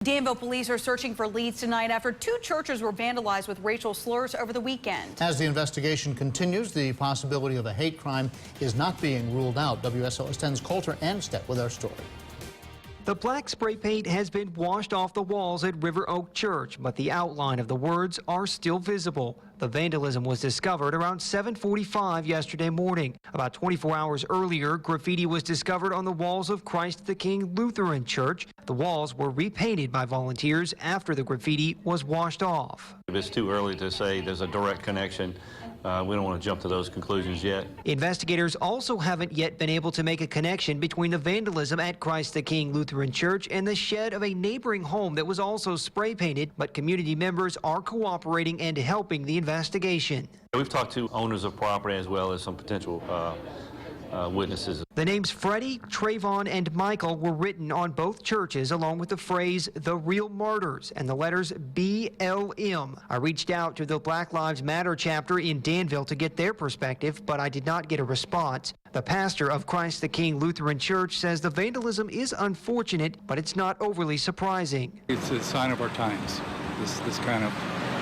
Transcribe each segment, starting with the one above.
Danville police are searching for leads tonight after two churches were vandalized with racial slurs over the weekend. As the investigation continues, the possibility of a hate crime is not being ruled out. WSLS 10's Coulter Anstead with our story. The black spray paint has been washed off the walls at River Oak Church, but the outline of the words are still visible. The vandalism was discovered around 7:45 yesterday morning. About 24 hours earlier, graffiti was discovered on the walls of Christ the King Lutheran Church. The walls were repainted by volunteers after the graffiti was washed off. It's too early to say there's a direct connection. We don't want to jump to those conclusions yet. Investigators also haven't yet been able to make a connection between the vandalism at Christ the King Lutheran Church and the shed of a neighboring home that was also spray painted, but community members are cooperating and helping the investigation. We've talked to owners of property as well as some potential witnesses. The names Freddie, Trayvon, and Michael were written on both churches along with the phrase "The Real Martyrs" and the letters BLM. I reached out to the Black Lives Matter chapter in Danville to get their perspective, but I did not get a response. The pastor of Christ the King Lutheran Church says the vandalism is unfortunate, but it's not overly surprising. It's a sign of our times, this kind of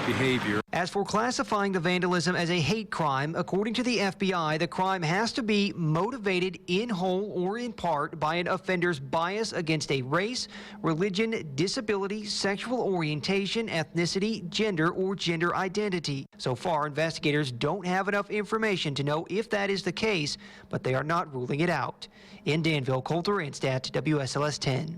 behavior. As for classifying the vandalism as a hate crime, according to the FBI, the crime has to be motivated in whole or in part by an offender's bias against a race, religion, disability, sexual orientation, ethnicity, gender, or gender identity. So far, investigators don't have enough information to know if that is the case, but they are not ruling it out. In Danville, Coulter Anstead, WSLS 10.